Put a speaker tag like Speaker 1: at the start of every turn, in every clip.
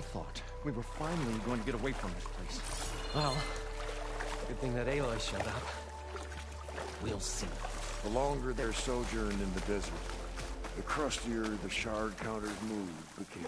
Speaker 1: thought. We were finally going to get away from this place.
Speaker 2: Well, good thing that Aloy showed up. We'll see.
Speaker 3: The longer their sojourn in the desert, the crustier the shard counters move became.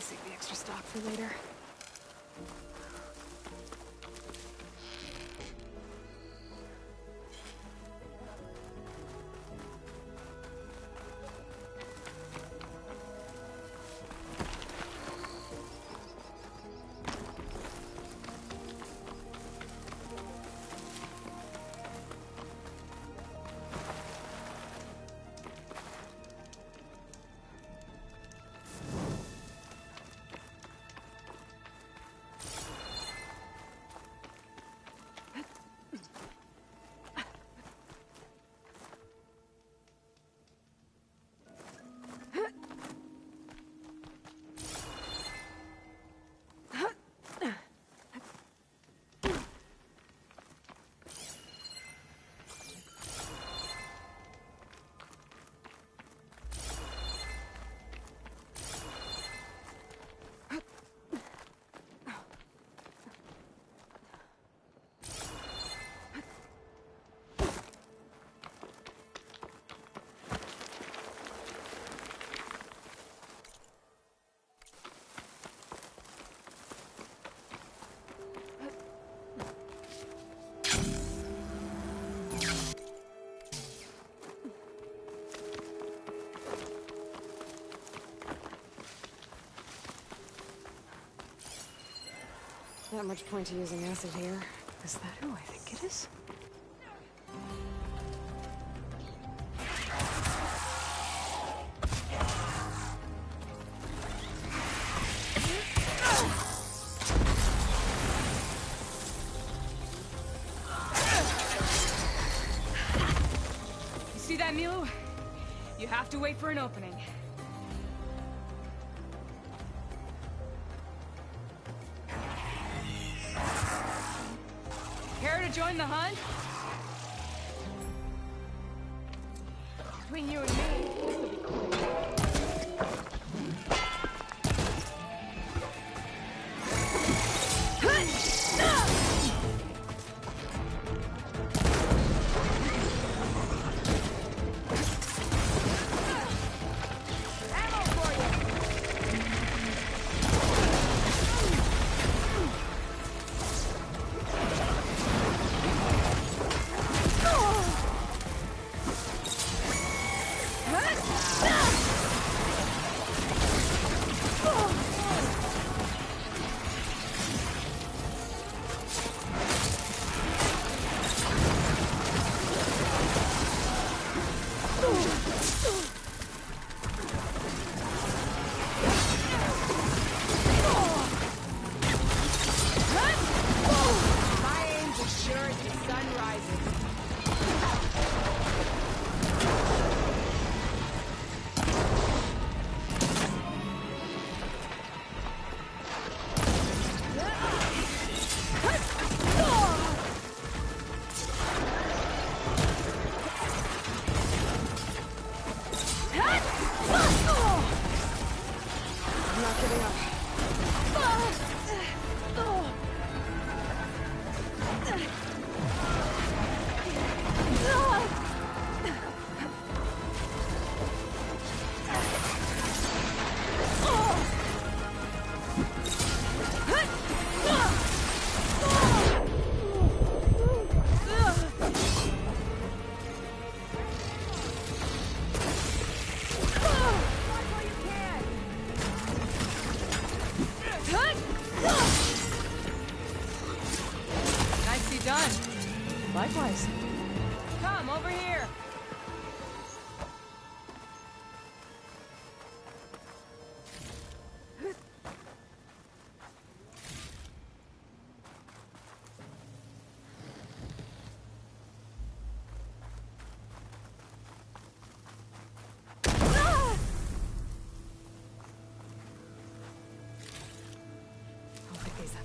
Speaker 4: Save the extra stock for later. Not much point to using acid here. Is that who I think it is?
Speaker 5: You see that, Milu? You have to wait for an opening. Care to join the hunt? Between you and me, this will be quick. My aim's as sure as the sun rises.
Speaker 4: I'm not giving up.
Speaker 5: Nicely done.
Speaker 4: Likewise.
Speaker 5: Come, over here.
Speaker 4: I'll pick these up.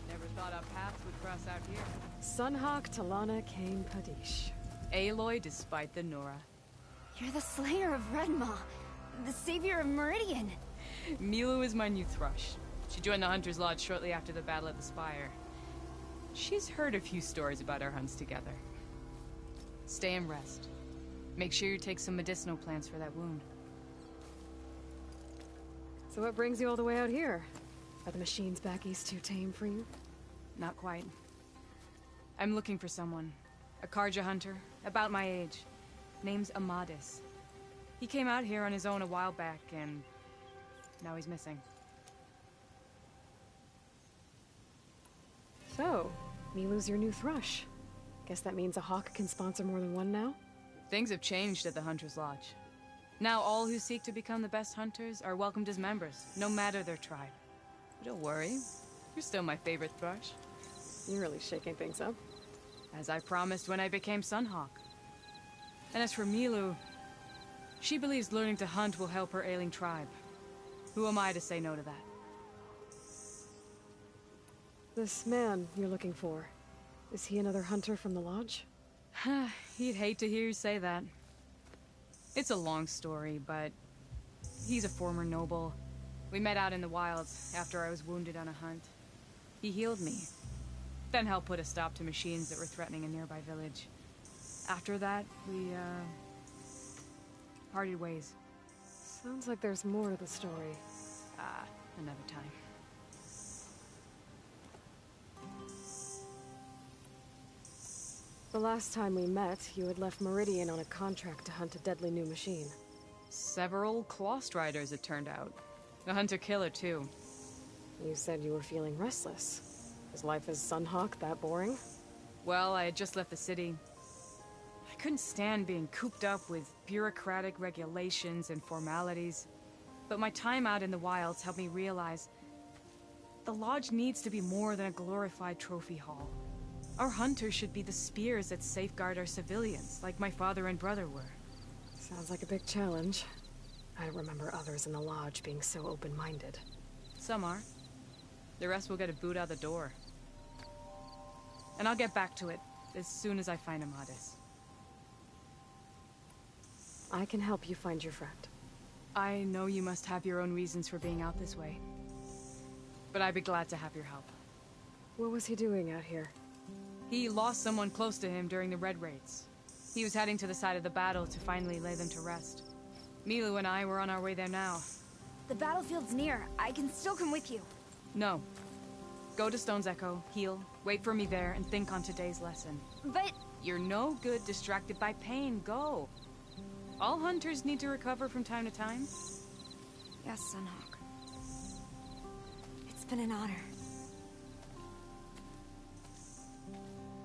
Speaker 5: Never thought our paths would cross out here.
Speaker 4: Sunhawk, Talana, Kane, Padish.
Speaker 5: Aloy despite the Nora.
Speaker 6: You're the slayer of Redmaw, the savior of Meridian.
Speaker 5: Milu is my new thrush. She joined the Hunter's Lodge shortly after the Battle at the Spire. She's heard a few stories about our hunts together. Stay and rest. Make sure you take some medicinal plants for that wound.
Speaker 4: So what brings you all the way out here? Are the machines back east too tame for you?
Speaker 5: Not quite. I'm looking for someone. A Karja hunter, about my age. Name's Amadis. He came out here on his own a while back, and now he's missing.
Speaker 4: So, Milu's your new thrush. Guess that means a hawk can sponsor more than one now?
Speaker 5: Things have changed at the Hunter's Lodge. Now all who seek to become the best hunters are welcomed as members, no matter their tribe. But don't worry, you're still my favorite thrush.
Speaker 4: You're really shaking things up.
Speaker 5: As I promised when I became Sunhawk. And as for Milu, she believes learning to hunt will help her ailing tribe. Who am I to say no to that?
Speaker 4: This man you're looking for, is he another hunter from the lodge?
Speaker 5: He'd hate to hear you say that. It's a long story, but he's a former noble. We met out in the wilds after I was wounded on a hunt. He healed me, then helped put a stop to machines that were threatening a nearby village. After that, we, parted ways.
Speaker 4: Sounds like there's more to the story.
Speaker 5: Another time.
Speaker 4: The last time we met, you had left Meridian on a contract to hunt a deadly new machine.
Speaker 5: Several Claw Striders, it turned out. A hunter-killer, too.
Speaker 4: You said you were feeling restless. Is life as Sunhawk that boring?
Speaker 5: Well, I had just left the city. I couldn't stand being cooped up with bureaucratic regulations and formalities. But my time out in the wilds helped me realize the Lodge needs to be more than a glorified trophy hall. Our hunters should be the spears that safeguard our civilians, like my father and brother were.
Speaker 4: Sounds like a big challenge. I don't remember others in the Lodge being so open-minded.
Speaker 5: Some are. The rest will get a boot out the door. And I'll get back to it as soon as I find Amadis.
Speaker 4: I can help you find your friend.
Speaker 5: I know you must have your own reasons for being out this way. But I'd be glad to have your help.
Speaker 4: What was he doing out here?
Speaker 5: He lost someone close to him during the Red Raids. He was heading to the side of the battle to finally lay them to rest. Milu and I were on our way there now.
Speaker 6: The battlefield's near. I can still come with you.
Speaker 5: No. Go to Stone's Echo, heal, wait for me there, and think on today's lesson.
Speaker 6: But...
Speaker 5: You're no good distracted by pain. Go. All hunters need to recover from time to time.
Speaker 6: Yes, Sunhawk. It's been an honor.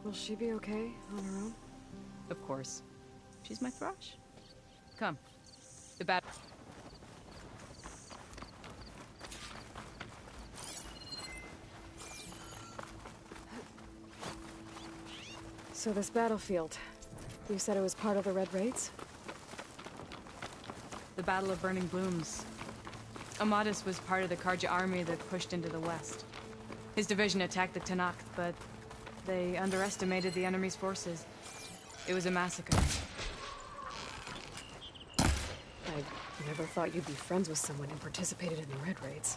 Speaker 4: Will she be okay on her own?
Speaker 5: Of course. She's my thrush. Come. The bat...
Speaker 4: So this battlefield, you said it was part of the Red Raids?
Speaker 5: The Battle of Burning Blooms. Amadis was part of the Karja army that pushed into the west. His division attacked the Tenakth, but they underestimated the enemy's forces. It was a massacre.
Speaker 4: I never thought you'd be friends with someone who participated in the Red Raids.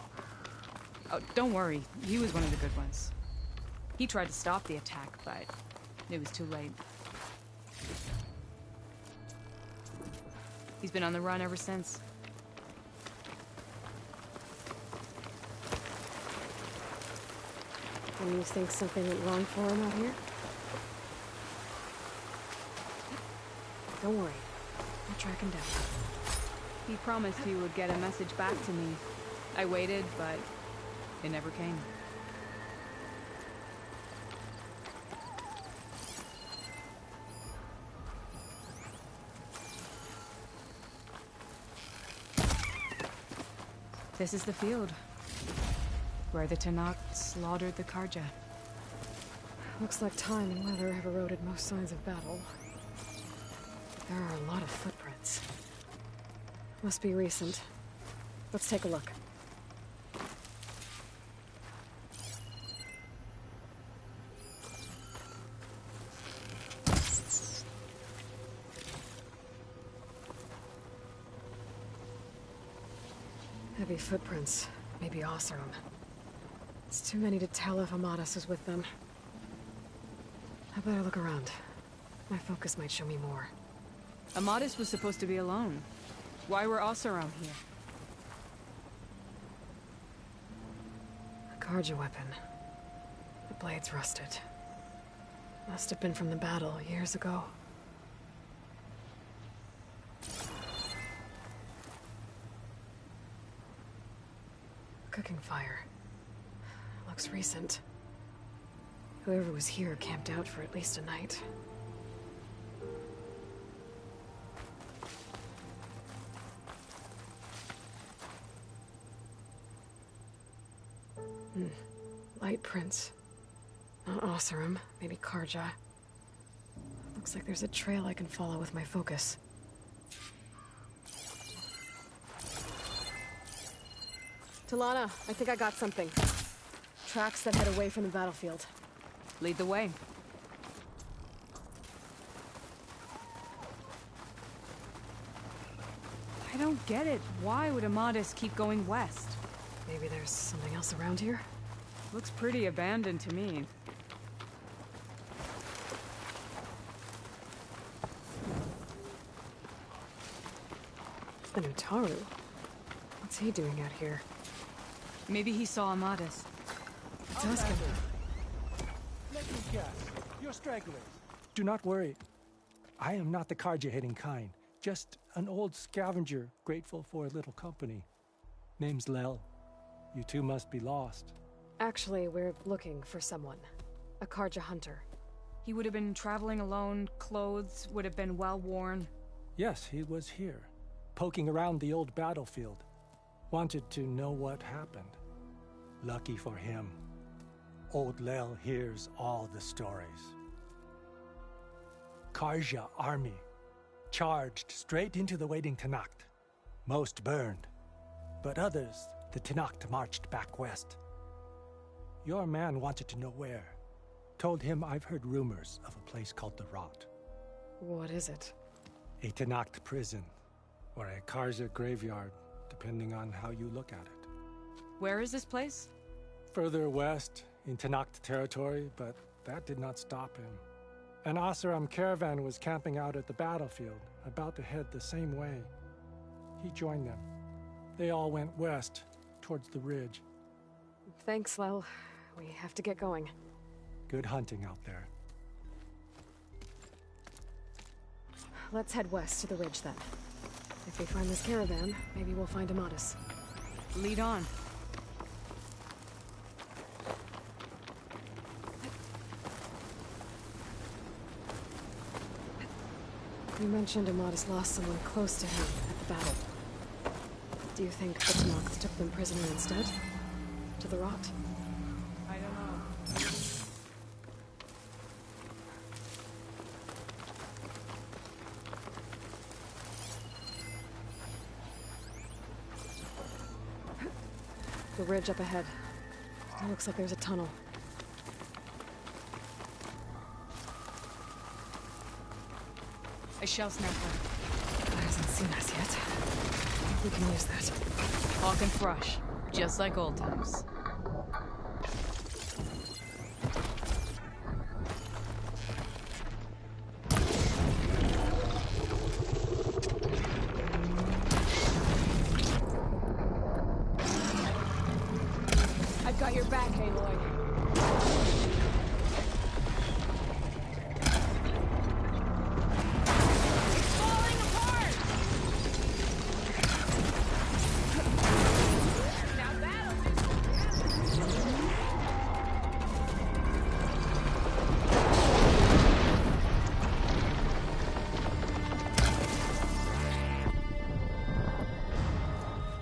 Speaker 5: Oh, don't worry. He was one of the good ones. He tried to stop the attack, but it was too late. He's been on the run ever since.
Speaker 4: And you think something went wrong for him out here? Don't worry. I'll track him down.
Speaker 5: He promised he would get a message back to me. I waited, but it never came. This is the field, where the Tenakth slaughtered the Karja.
Speaker 4: Looks like time and weather have eroded most signs of battle. There are a lot of footprints. Must be recent. Let's take a look. Heavy footprints. Maybe Oseram. It's too many to tell if Amadis is with them. I better look around. My focus might show me more.
Speaker 5: Amadis was supposed to be alone. Why were Oseram here?
Speaker 4: A Karja weapon. The blade's rusted. Must have been from the battle years ago. Cooking fire. Looks recent. Whoever was here camped out for at least a night. Light prints. Not Oseram, maybe Karja. Looks like there's a trail I can follow with my focus. Talana, I think I got something. Tracks that head away from the battlefield.
Speaker 5: Lead the way. I don't get it. Why would Amadis keep going west?
Speaker 4: Maybe there's something else around here?
Speaker 5: Looks pretty abandoned to me.
Speaker 4: An Utaru? What's he doing out here?
Speaker 5: Maybe he saw Amadis.
Speaker 4: It's Askin.
Speaker 7: Let me guess. You're stragglers. Do not worry. I am not the Karja-hating kind. Just an old scavenger grateful for a little company. Name's Lel. You two must be lost.
Speaker 4: Actually, we're looking for someone. A Karja hunter.
Speaker 5: He would have been traveling alone, clothes would have been well worn.
Speaker 7: Yes, he was here, poking around the old battlefield. Wanted to know what happened. Lucky for him, old Lel hears all the stories. Karja army charged straight into the waiting Tenakth. Most burned, but others, the Tenakth marched back west. Your man wanted to know where. Told him I've heard rumors of a place called the Rot.
Speaker 4: What is it?
Speaker 7: A Tenakth prison or a Karja graveyard, depending on how you look at it.
Speaker 5: Where is this place?
Speaker 7: Further west, in Tenakth territory, but that did not stop him. An Oseram caravan was camping out at the battlefield, about to head the same way. He joined them. They all went west, towards the ridge.
Speaker 4: Thanks, Lel. We have to get going.
Speaker 7: Good hunting out there.
Speaker 4: Let's head west to the ridge then. If we find this caravan, maybe we'll find Amatus.
Speaker 5: Lead on.
Speaker 4: You mentioned Amatus lost someone close to him at the battle. Do you think the Tenakth took them prisoner instead? To the rot?
Speaker 5: I don't know.
Speaker 4: The ridge up ahead. It looks like there's a tunnel.
Speaker 5: A shell snapper.
Speaker 4: It hasn't seen us yet. We can use that.
Speaker 5: Hawk and Thrush. Just like old times.
Speaker 4: I've got your back, Aloy.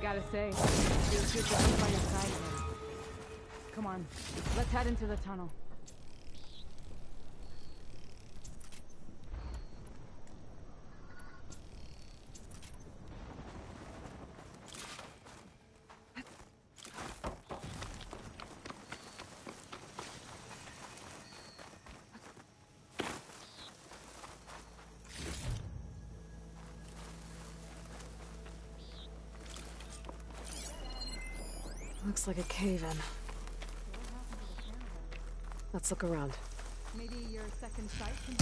Speaker 5: Gotta say, feels good to be by your side again. Come on, let's head into the tunnel.
Speaker 4: Looks like a cave-in. Let's look around.
Speaker 5: Maybe your second sight can...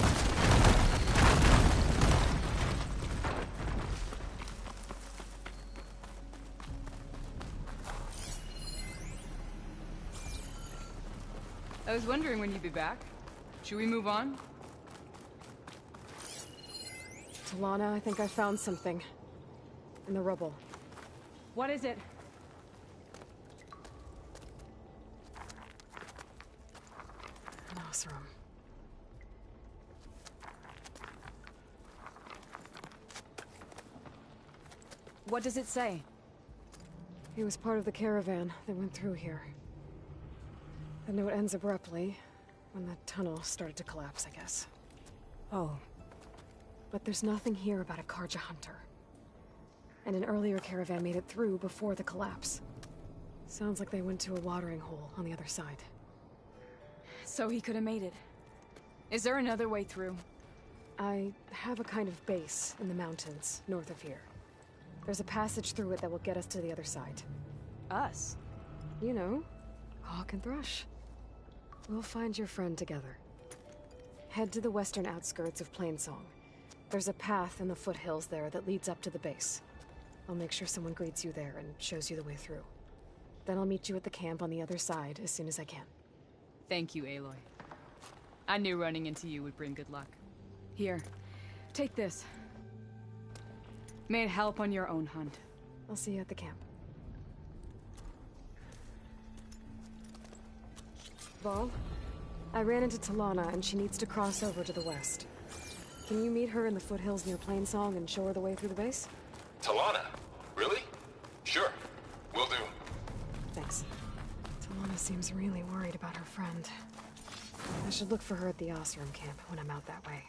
Speaker 5: I was wondering when you'd be back. Should we move on?
Speaker 4: Talana, I think I found something. In the rubble.
Speaker 5: What is it?
Speaker 4: An Oseram.
Speaker 5: What does it say?
Speaker 4: He was part of the caravan that went through here. The note ends abruptly, when the tunnel started to collapse, I guess. Oh. But there's nothing here about a Karja hunter. And an earlier caravan made it through before the collapse. Sounds like they went to a watering hole on the other side.
Speaker 5: So he could have made it. Is there another way through?
Speaker 4: I have a kind of base in the mountains, north of here. There's a passage through it that will get us to the other side.
Speaker 5: Us?
Speaker 4: You know, Hawk and Thrush. We'll find your friend together. Head to the western outskirts of Plainsong. There's a path in the foothills there that leads up to the base. I'll make sure someone greets you there and shows you the way through. Then I'll meet you at the camp on the other side as soon as I can.
Speaker 5: Thank you, Aloy. I knew running into you would bring good luck. Here, take this. May it help on your own hunt.
Speaker 4: I'll see you at the camp. Val, I ran into Talana and she needs to cross over to the west. Can you meet her in the foothills near Plainsong and show her the way through the base?
Speaker 8: Talana? Really? Sure. Will do.
Speaker 4: Thanks. Talana seems really worried about her friend. I should look for her at the Oseram camp when I'm out that way.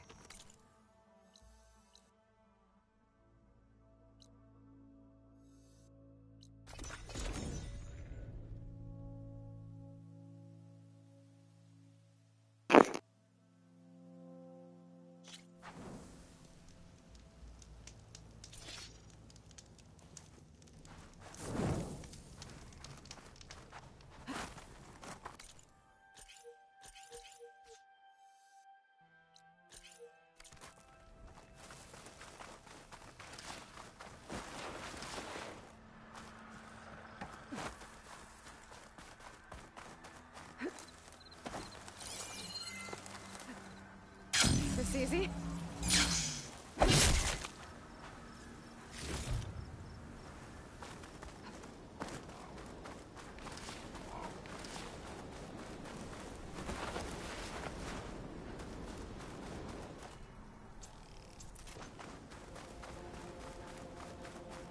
Speaker 4: crazy?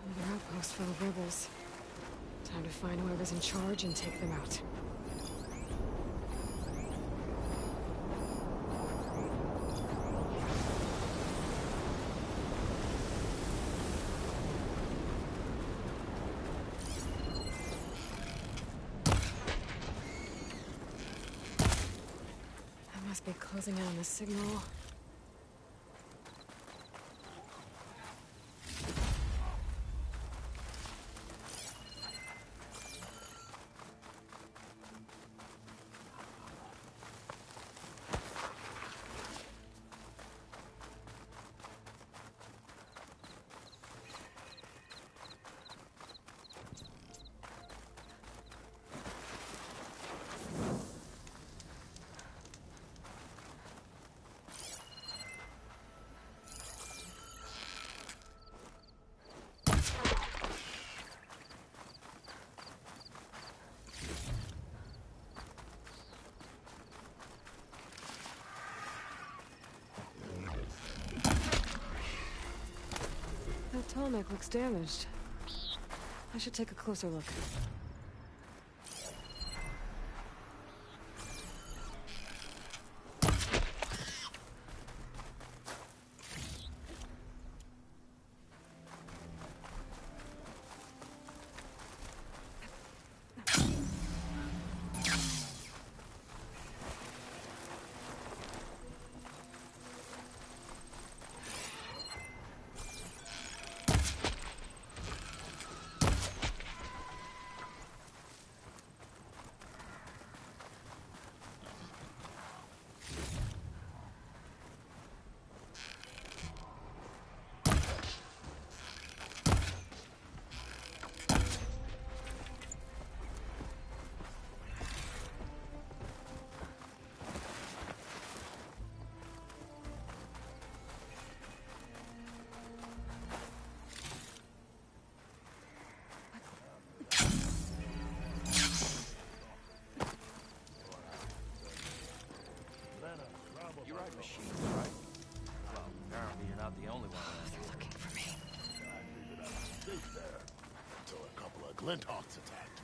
Speaker 4: Another outpost full of rebels. Time to find whoever's in charge and take them out. That must be closing in on the signal. That tonic looks damaged. I should take a closer look.
Speaker 1: You ride machines, right? Well, apparently you're not the only one.
Speaker 4: They're looking for me.
Speaker 9: I figured I was safe there until a couple of Glinthawks attacked.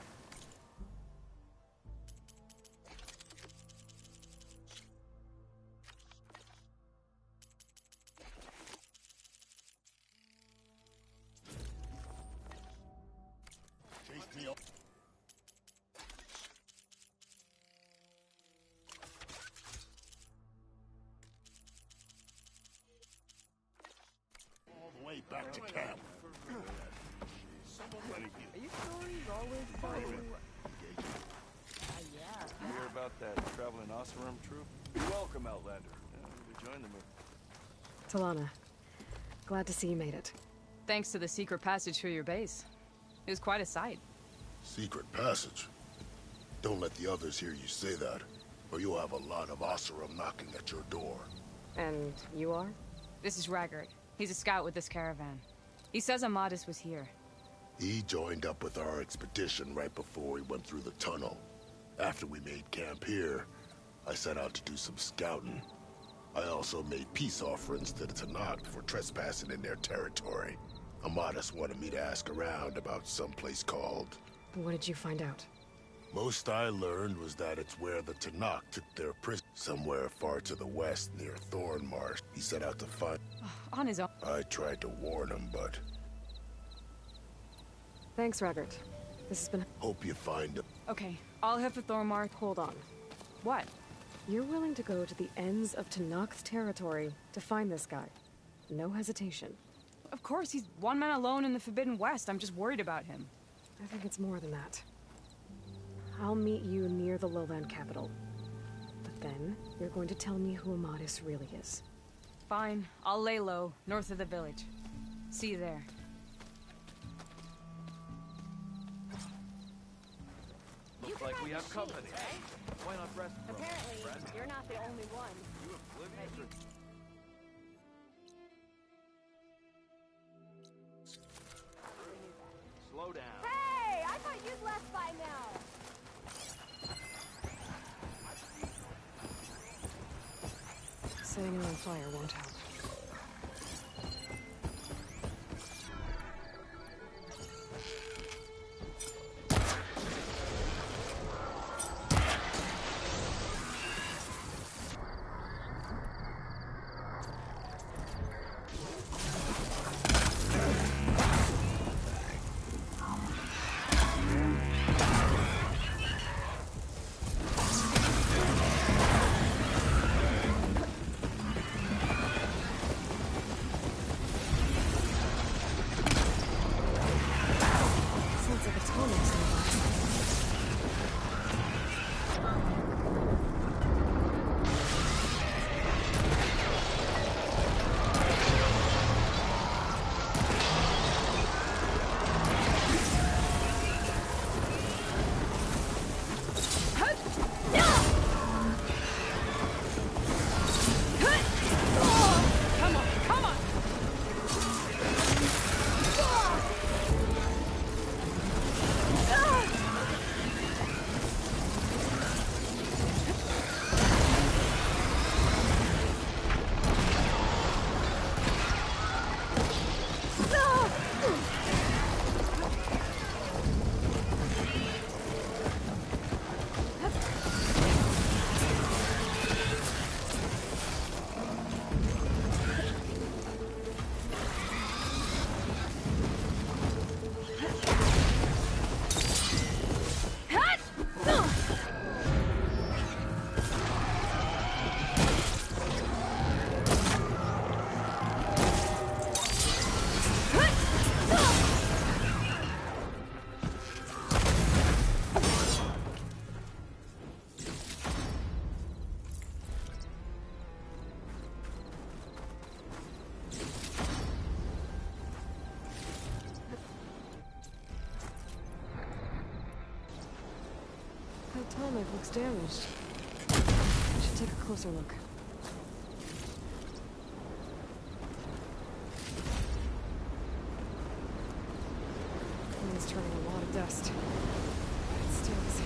Speaker 9: Chased me up. All the way back to camp.
Speaker 1: Are you sure he's always following? You hear about that traveling Oseram troop? You're welcome, Outlander. We joined them.
Speaker 4: Talana, glad to see you made it.
Speaker 5: Thanks to the secret passage through your base. It was quite a sight.
Speaker 9: Secret passage? Don't let the others hear you say that, or you'll have a lot of Oseram knocking at your door.
Speaker 4: And you are?
Speaker 5: This is Raggard. He's a scout with this caravan. He says Amadis was here.
Speaker 9: He joined up with our expedition right before we went through the tunnel. After we made camp here, I set out to do some scouting. I also made peace offerings to the Tenakth for trespassing in their territory. Amadis wanted me to ask around about some place called...
Speaker 4: What did you find out?
Speaker 9: Most I learned was that it's where the Tenakth took their prison, somewhere far to the west near Thornmarsh. He set out to find...
Speaker 5: On his own.
Speaker 9: I tried to warn him, but...
Speaker 4: Thanks, Raggard. This has been...
Speaker 9: Hope you find him.
Speaker 5: Okay, I'll head for Thornmarsh.
Speaker 4: Hold on.
Speaker 5: What?
Speaker 4: You're willing to go to the ends of Tenakth territory to find this guy. No hesitation.
Speaker 5: Of course, he's one man alone in the Forbidden West. I'm just worried about him.
Speaker 4: I think it's more than that. I'll meet you near the lowland capital. But then, you're going to tell me who Amadis really is.
Speaker 5: Fine, I'll lay low, north of the village. See you there.
Speaker 1: Looks like we have company. Why not rest?
Speaker 10: Apparently, you're not the only one.
Speaker 1: You oblivious or... slow down.
Speaker 10: Hey! I thought you'd left by now!
Speaker 4: Setting it on fire won't help. Sounds like a tunnel somewhere.
Speaker 5: Come on, come on!
Speaker 4: That tunnel looks damaged. I should take a closer look. It's turning a lot of dust. It stings.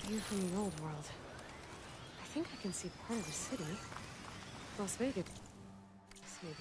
Speaker 4: View from the old world. I think I can see part of the city. Las Vegas, maybe.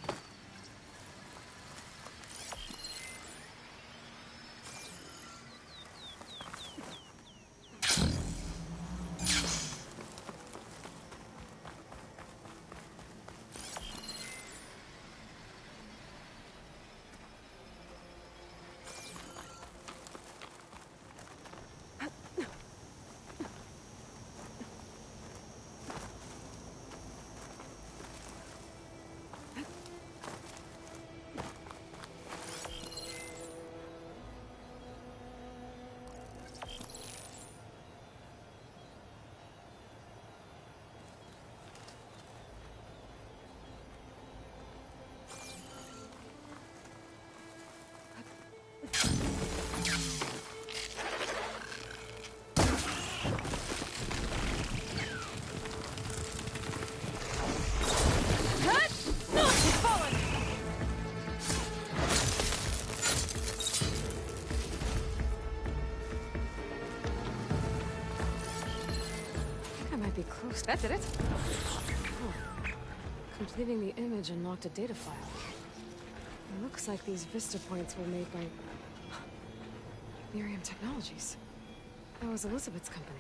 Speaker 4: Be close.
Speaker 5: That's it.
Speaker 4: Oh. Completing the image unlocked a data file. It looks like these vista points were made by Miriam Technologies. That was Elizabeth's company.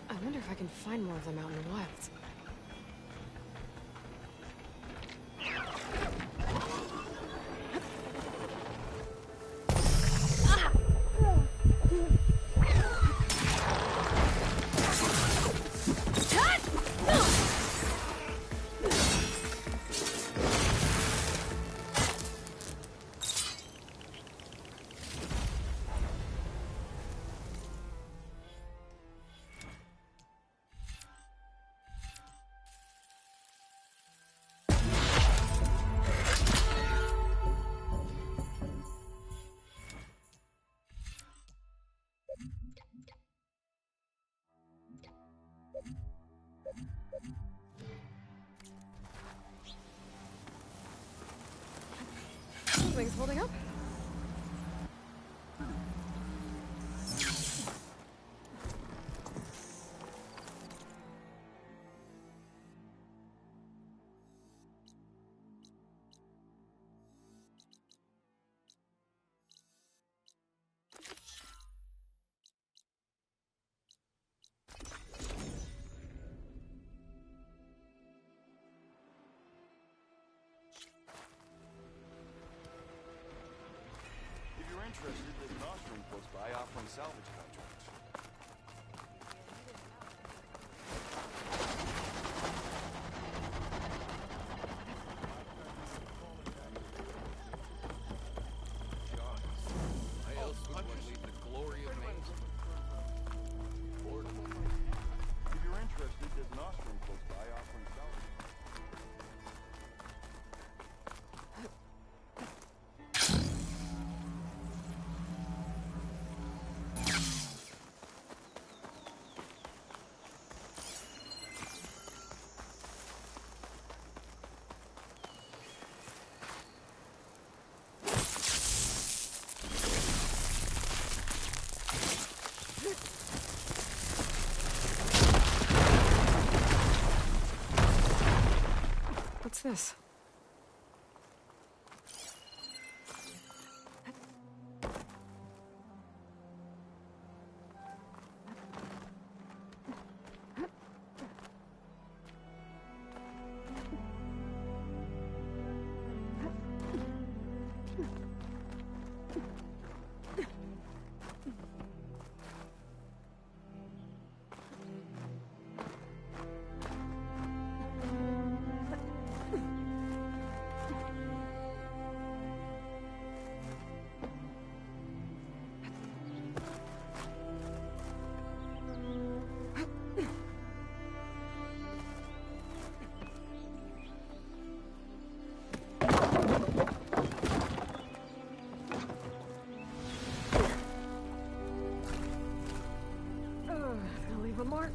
Speaker 4: I wonder if I can find more of them out in the wilds. Things holding up?
Speaker 1: Interested, there's an Ostrom close by offering salvage contracts.
Speaker 2: Why else would one leave the glory of Maine?
Speaker 1: If you're interested, there's an Ostrom close by offering salvage.
Speaker 4: What's this? Leave a mark.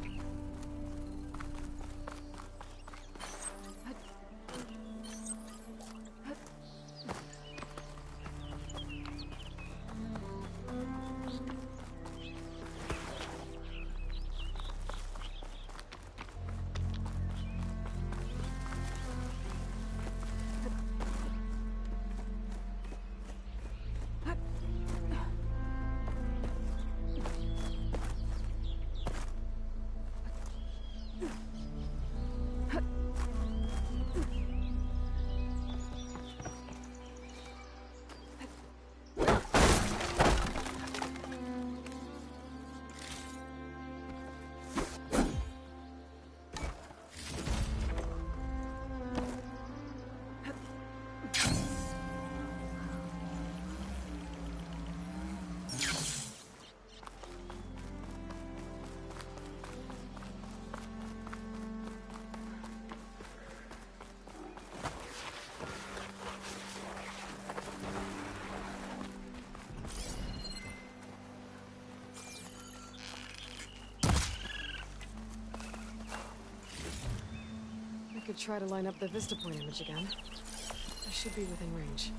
Speaker 4: I could try to line up the Vista Point image again. I should be within range.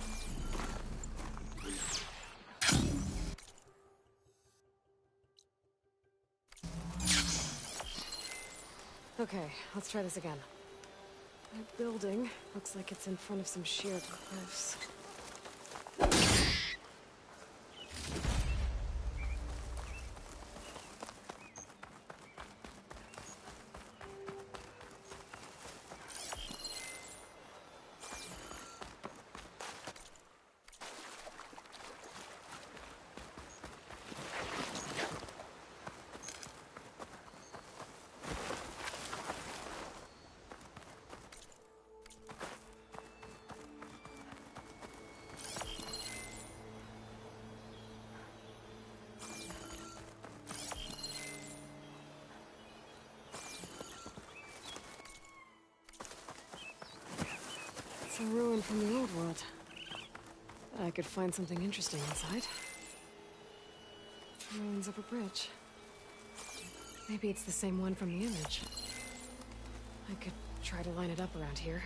Speaker 4: Okay, let's try this again. That building looks like it's in front of some sheer cliffs. A ruin from the old world. I could find something interesting inside. Ruins of a bridge. Maybe it's the same one from the image. I could try to line it up around here.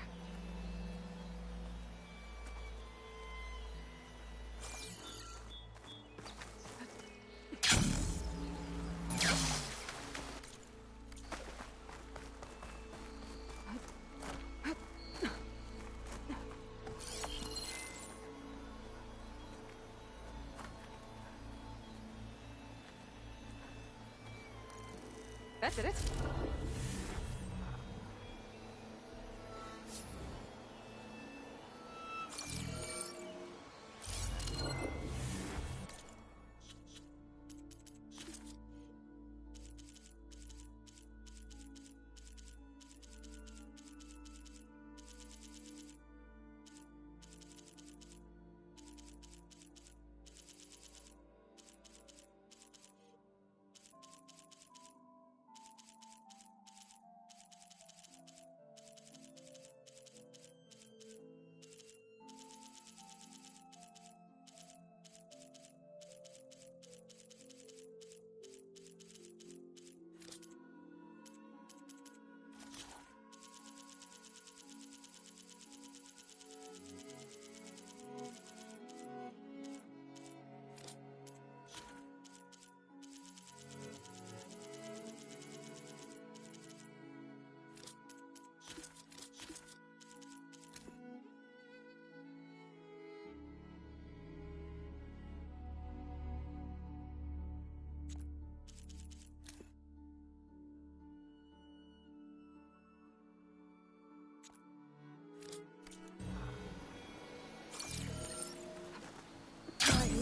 Speaker 5: That did it.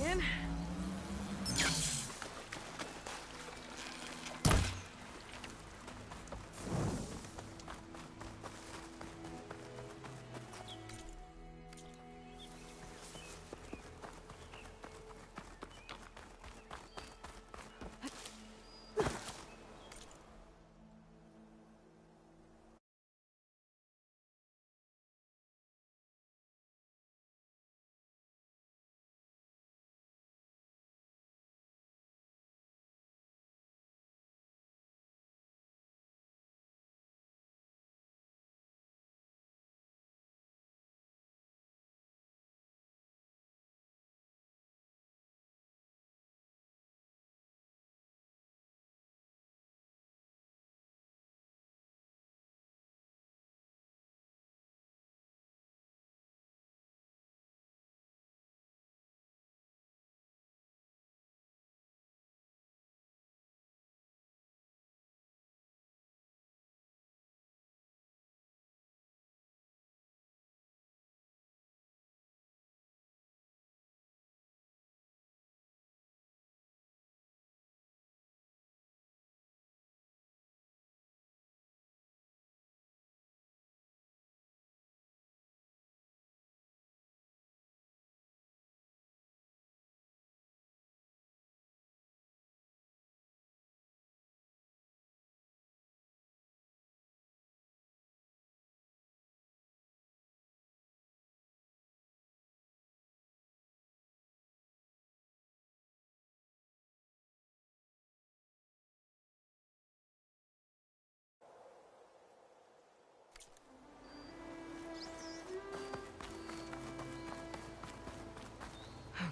Speaker 4: In.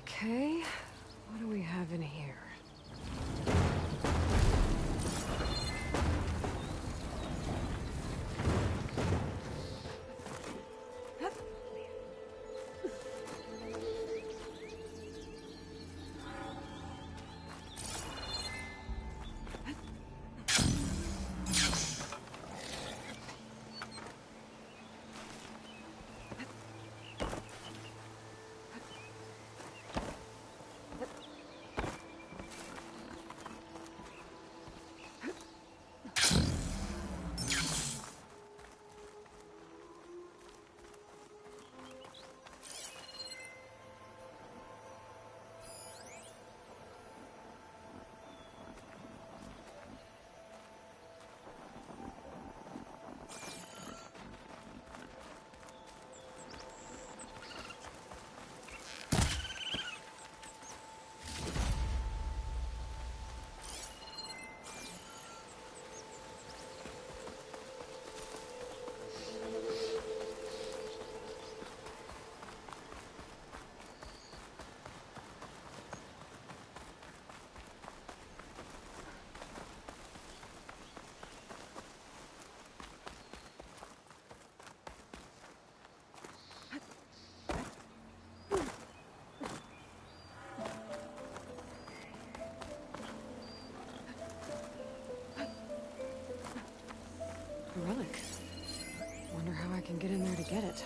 Speaker 4: Okay, what do we have in here? A relic. Wonder how I can get in there to get it.